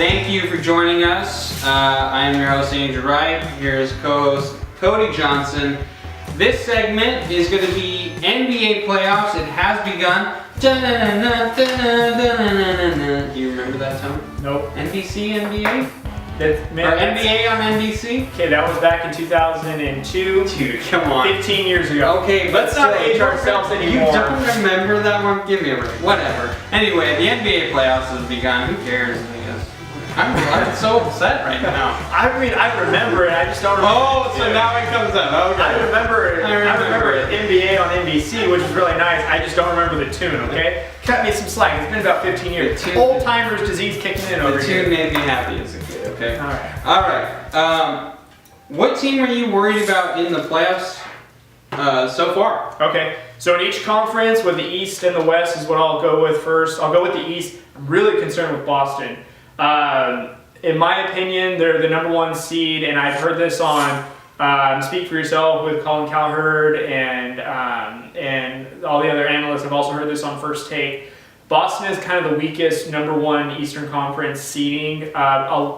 Thank you for joining us. I am your host, Andrew Wright. Here's co-host Cody Johnson. This segment is going to be NBA playoffs. It has begun. Do you remember that tone? Nope. NBC, NBA? Man, or NBA on NBC? Okay, that was back in 2002. Dude, come on. 15 years ago. Okay, let's not age ourselves anymore. You don't remember that one? Give me a break. Whatever. Anyway, the NBA playoffs has begun. Who cares? I guess. I'm so upset right now. I mean, I remember it. I just don't remember. Oh, so now it comes up. Okay. I remember NBA on NBC, which was really nice. I just don't remember the tune. Okay, cut me some slack. It's been about 15 years. Old timers disease kicking in over here. The tune made me happy as a kid. Okay. All right. All right. What team are you worried about in the playoffs so far? Okay. So in each conference, with the East and the West is what I'll go with first. I'll go with the East. I'm really concerned with Boston. In my opinion, they're the #1 seed, and I've heard this on Speak for Yourself with Colin Cowherd and all the other analysts. I've also heard this on First Take. Boston is kind of the weakest #1 Eastern Conference seeding.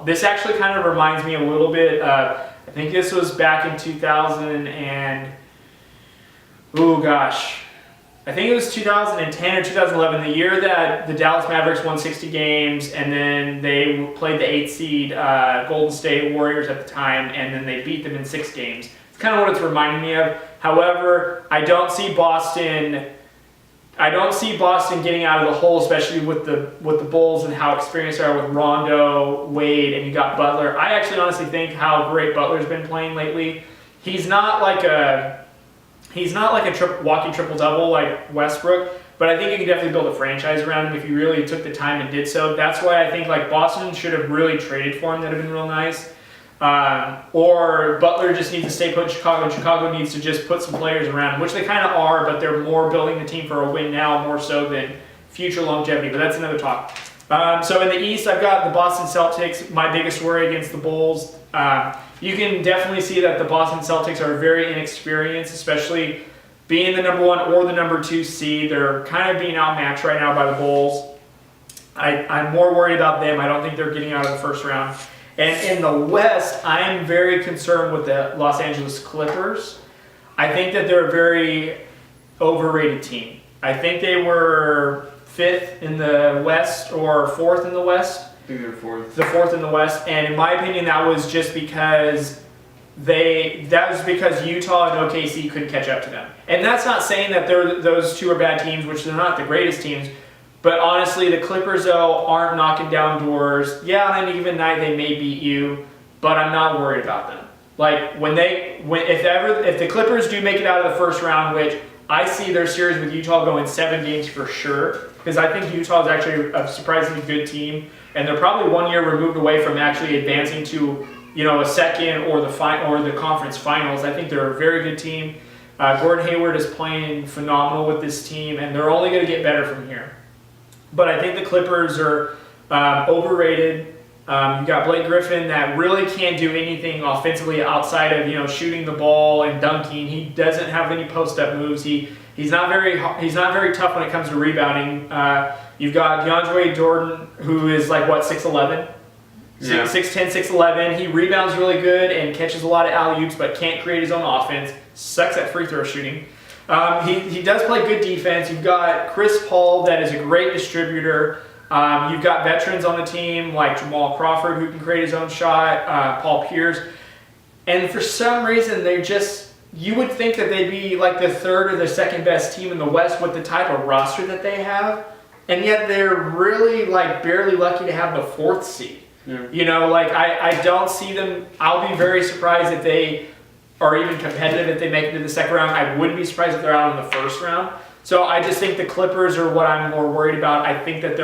This actually kind of reminds me a little bit. I think this was back in 2000 and I think it was 2010 or 2011, the year that the Dallas Mavericks won 60 games, and then they played the 8th seed Golden State Warriors at the time, and then they beat them in 6 games. It's kind of what it's reminding me of. However, I don't see Boston getting out of the hole, especially with the Bulls and how experienced they are with Rondo, Wade, and you got Butler. I actually honestly think how great Butler's been playing lately. He's not like a walking triple-double like Westbrook, but I think you can definitely build a franchise around him if you really took the time and did so. That's why I think like Boston should have really traded for him. That would have been real nice. Or Butler just needs to stay put in Chicago, and Chicago needs to just put some players around him, which they kind of are, but they're more building the team for a win now more so than future longevity, but that's another talk. So in the East, I've got the Boston Celtics, my biggest worry against the Bulls. You can definitely see that the Boston Celtics are very inexperienced, especially being the #1 or the #2 seed. They're kind of being outmatched right now by the Bulls. I'm more worried about them. I don't think they're getting out of the first round. And in the West, I am very concerned with the Los Angeles Clippers. I think that they're a very overrated team. I think they were 5th in the West or 4th in the West. I think they're 4th. The 4th in the West, and in my opinion, that was just because Utah and OKC couldn't catch up to them. And that's not saying that those two are bad teams, which they're not the greatest teams. But honestly, the Clippers though aren't knocking down doors. Yeah, on an even night they may beat you, but I'm not worried about them. Like if the Clippers do make it out of the first round, which I see their series with Utah going 7 games for sure, because I think Utah is actually a surprisingly good team. And they're probably 1 year removed away from actually advancing to, a second or the conference finals. I think they're a very good team. Gordon Hayward is playing phenomenal with this team, and they're only going to get better from here. But I think the Clippers are overrated. You've got Blake Griffin that really can't do anything offensively outside of shooting the ball and dunking. He doesn't have any post-up moves. He's not very tough when it comes to rebounding. You've got DeAndre Jordan, who is like 6'11", 6'10", 6'11". He rebounds really good and catches a lot of alley-oops, but can't create his own offense. Sucks at free throw shooting. He does play good defense. You've got Chris Paul that is a great distributor. You've got veterans on the team like Jamal Crawford who can create his own shot, Paul Pierce. And for some reason, you would think that they'd be like the 3rd or the 2nd best team in the West with the type of roster that they have. And yet they're really barely lucky to have the 4th seed. Yeah. I don't see them. I'll be very surprised if they are even competitive if they make it to the 2nd round. I wouldn't be surprised if they're out in the 1st round. So I just think the Clippers are what I'm more worried about. I think that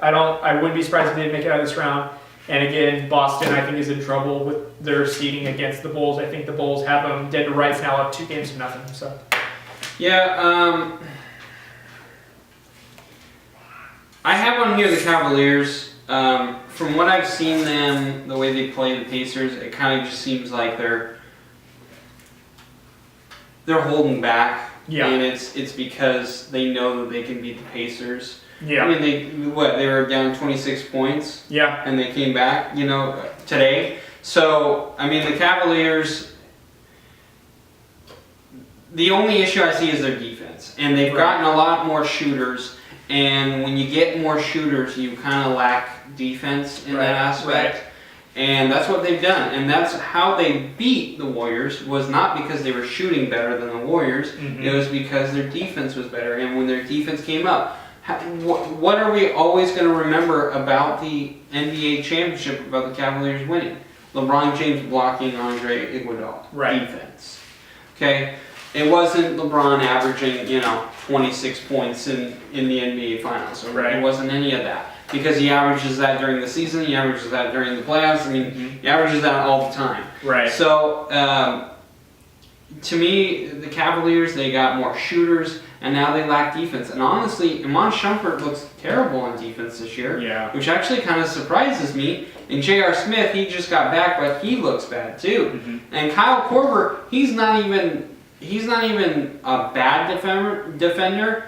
I wouldn't be surprised if they didn't make it out of this round. And again, Boston I think is in trouble with their seeding against the Bulls. I think the Bulls have them dead to rights now, up 2 games to nothing. So yeah, I have on here the Cavaliers. From what I've seen them, the way they play the Pacers, it kind of just seems like they're holding back. Yeah. And it's because they know that they can beat the Pacers. Yeah. I mean, they were down 26 points. Yeah. And they came back, today. So, I mean, the Cavaliers, the only issue I see is their defense. And they've gotten a lot more shooters. And when you get more shooters, you kind of lack defense in that aspect. Right. And that's what they've done. And that's how they beat the Warriors, was not because they were shooting better than the Warriors. Mm-hmm. It was because their defense was better. And when their defense came up, what are we always going to remember about the NBA championship, about the Cavaliers winning? LeBron James blocking Andre Iguodala. Right. Defense. Okay? It wasn't LeBron averaging, 26 points in the NBA Finals. Right. It wasn't any of that. Because he averages that during the season, he averages that during the playoffs. I mean, he averages that all the time. Right. So, to me, the Cavaliers, they got more shooters, and now they lack defense. And honestly, Iman Shumpert looks terrible on defense this year. Yeah. Which actually kind of surprises me. And J.R. Smith, he just got back, but he looks bad too. Mm-hmm. And Kyle Korver, he's not even a bad defender.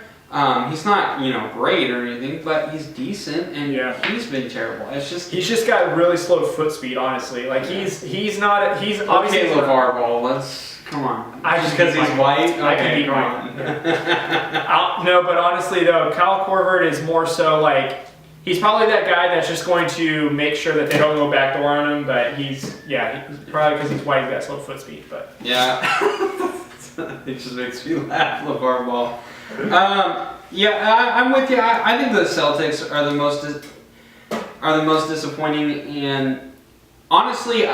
He's not, great or anything, but he's decent, and he's been terrible. He's just got really slow foot speed, honestly. Like he's obviously okay, LeVar Ball. Come on. Just because he's white. I can beat on. No, but honestly though, Kyle Korver is more so like he's probably that guy that's just going to make sure that they don't go backdoor on him. But he's probably because he's white, he's got slow foot speed. But yeah, it just makes me laugh, LeVar Ball. I'm with you. I think the Celtics are the most disappointing, and honestly,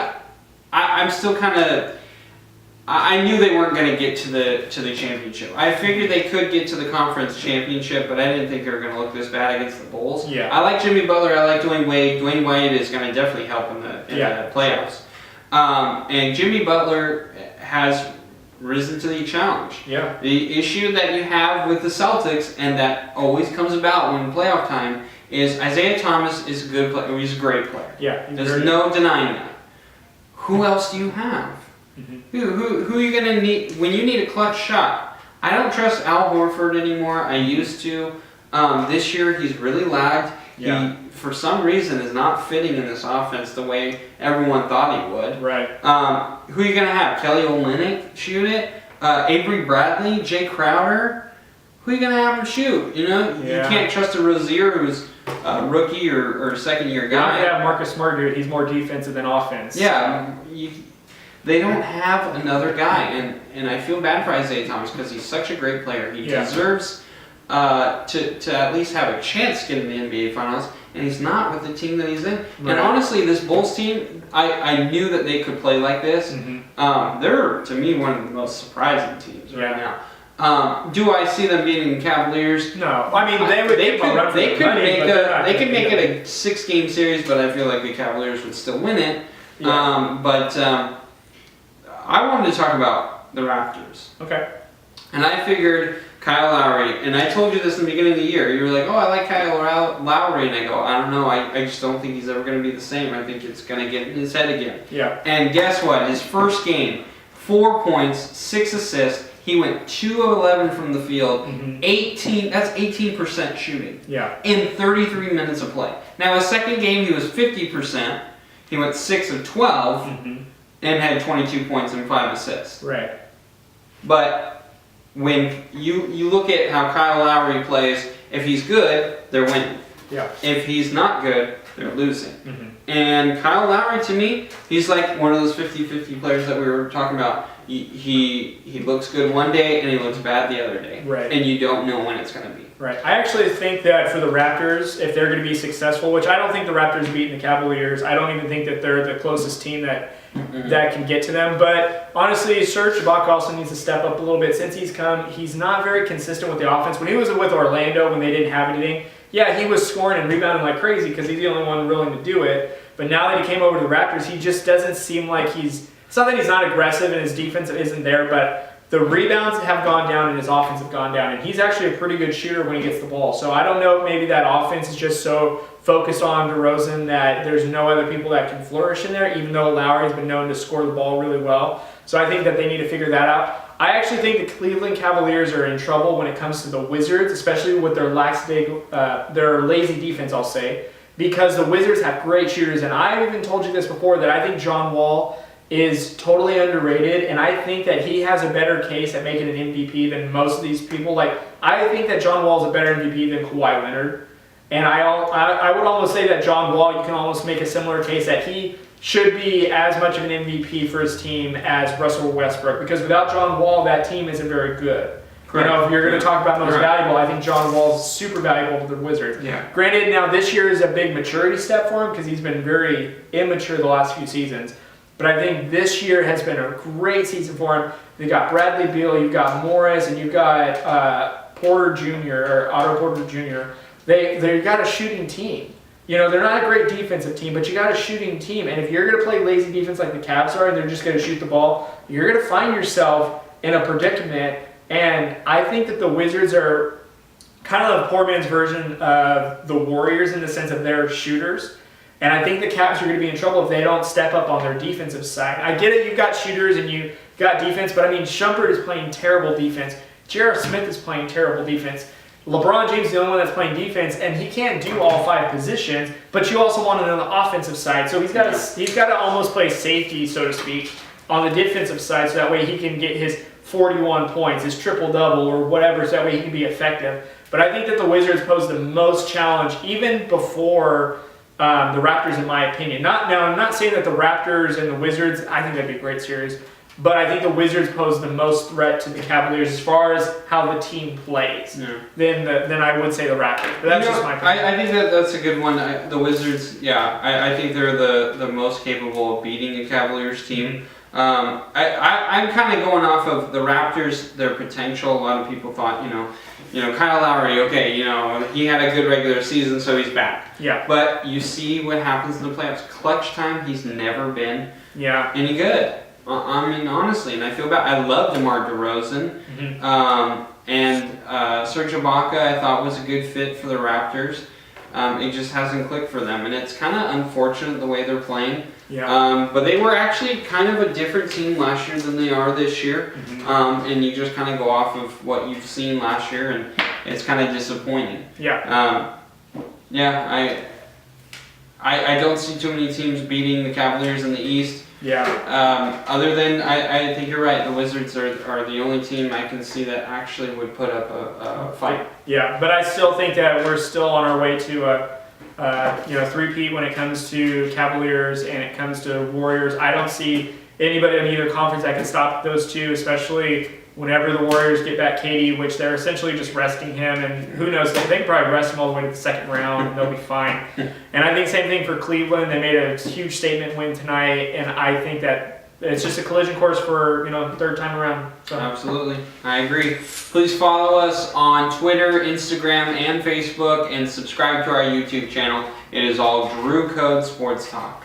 I'm still kind of. I knew they weren't going to get to the championship. I figured they could get to the conference championship, but I didn't think they were going to look this bad against the Bulls. Yeah. I like Jimmy Butler. I like Dwayne Wade. Dwayne Wade is going to definitely help in the playoffs. And Jimmy Butler has risen to the challenge. Yeah. The issue that you have with the Celtics, and that always comes about when playoff time, is Isaiah Thomas is a good player. He's a great player. Yeah. There's no denying that. Who else do you have? Mm-hmm. Who are you going to need when you need a clutch shot? I don't trust Al Horford anymore. I used to. This year he's really lagged. Yeah. He, for some reason, is not fitting in this offense the way everyone thought he would. Right. Who are you going to have? Kelly Olynyk shoot it? Avery Bradley? Jay Crowder? Who are you going to have him shoot? You can't trust a Rozier who's a rookie or second-year guy. Yeah, Marcus Smart, dude. He's more defensive than offense. Yeah. They don't have another guy, and I feel bad for Isaiah Thomas because he's such a great player. He deserves to at least have a chance to get in the NBA Finals, and he's not with the team that he's in. Right. And honestly, this Bulls team, I knew that they could play like this. Mm-hmm. They're, to me, one of the most surprising teams right now. Do I see them beating the Cavaliers? No, I mean they could make it a 6-game series, but I feel like the Cavaliers would still win it. Yeah. I wanted to talk about the Raptors. Okay. And I figured Kyle Lowry, and I told you this in the beginning of the year. You were like, oh, I like Kyle Lowry. And I go, I don't know. I just don't think he's ever going to be the same. I think it's going to get in his head again. Yeah. And guess what? His first game, 4 points, 6 assists. He went 2 of 11 from the field. Mm-hmm. That's 18% shooting. Yeah. In 33 minutes of play. Now, his second game, he was 50%. He went 6 of 12. Mm-hmm. And had 22 points and 5 assists. Right. But when you look at how Kyle Lowry plays, if he's good, they're winning. Yeah. If he's not good, they're losing. Mm-hmm. And Kyle Lowry, to me, he's like one of those 50-50 players that we were talking about. He looks good one day and he looks bad the other day. Right. And you don't know when it's going to be. Right. I actually think that for the Raptors, if they're going to be successful, which I don't think the Raptors beating the Cavaliers, I don't even think that they're the closest team that can get to them. But honestly, Serge Ibaka also needs to step up a little bit. Since he's come, he's not very consistent with the offense. When he was with Orlando, when they didn't have anything, yeah, he was scoring and rebounding like crazy because he's the only one willing to do it. But now that he came over to the Raptors, he just doesn't seem like it's not that he's not aggressive and his defense isn't there, but the rebounds have gone down and his offense have gone down. And he's actually a pretty good shooter when he gets the ball. So I don't know if maybe that offense is just so focused on DeRozan that there's no other people that can flourish in there, even though Lowry's been known to score the ball really well. So I think that they need to figure that out. I actually think the Cleveland Cavaliers are in trouble when it comes to the Wizards, especially with their their lazy defense, I'll say, because the Wizards have great shooters, and I've even told you this before that I think John Wall is totally underrated, and I think that he has a better case at making an MVP than most of these people. Like, I think that John Wall is a better MVP than Kawhi Leonard, and I would almost say that John Wall, you can almost make a similar case that he should be as much of an MVP for his team as Russell Westbrook, because without John Wall, that team isn't very good. Correct. You know, if you're going to talk about most valuable, I think John Wall is super valuable to the Wizards. Yeah. Granted, now this year is a big maturity step for him because he's been very immature the last few seasons. But I think this year has been a great season for him. You've got Bradley Beal, you've got Morris, and you've got Porter Jr., or Otto Porter Jr. They've got a shooting team. You know, they're not a great defensive team, but you got a shooting team. And if you're going to play lazy defense like the Cavs are and they're just going to shoot the ball, you're going to find yourself in a predicament. And I think that the Wizards are kind of a poor man's version of the Warriors in the sense of they're shooters. And I think the Cavs are going to be in trouble if they don't step up on their defensive side. I get it, you've got shooters and you've got defense, but I mean, Shumpert is playing terrible defense. J.R. Smith is playing terrible defense. LeBron James is the only one that's playing defense, and he can't do all 5 positions, but you also want it on the offensive side. So he's got to almost play safety, so to speak, on the defensive side, so that way he can get his 41 points, his triple-double, or whatever, so that way he can be effective. But I think that the Wizards pose the most challenge, even before the Raptors, in my opinion. I'm not saying that the Raptors and the Wizards, I think that'd be a great series, but I think the Wizards pose the most threat to the Cavaliers as far as how the team plays. Yeah. Then I would say the Raptors. But that's just my opinion. I think that's a good one. The Wizards, I think they're the most capable of beating a Cavaliers team. I'm kind of going off of the Raptors, their potential. A lot of people thought, Kyle Lowry, okay, he had a good regular season, so he's back. Yeah. But you see what happens in the playoffs. Clutch time, he's never been any good. I mean, honestly, and I feel bad. I love DeMar DeRozan. Mm-hmm. And Serge Ibaka, I thought, was a good fit for the Raptors. It just hasn't clicked for them, and it's kind of unfortunate the way they're playing. Yeah. But they were actually kind of a different team last year than they are this year. Mm-hmm. And you just kind of go off of what you've seen last year, and it's kind of disappointing. Yeah. I don't see too many teams beating the Cavaliers in the East. Yeah. Other than, I think you're right, the Wizards are the only team I can see that actually would put up a fight. Yeah, but I still think that we're still on our way to a three-peat when it comes to Cavaliers and it comes to Warriors. I don't see anybody in either conference that can stop those two, especially whenever the Warriors get back KD, which they're essentially just resting him, and who knows, they can probably rest him all the way to the second round, and they'll be fine. And I think same thing for Cleveland. They made a huge statement win tonight, and I think that it's just a collision course for, third time around. So. Absolutely. I agree. Please follow us on Twitter, Instagram, and Facebook, and subscribe to our YouTube channel. It is all Drew Code Sports Talk.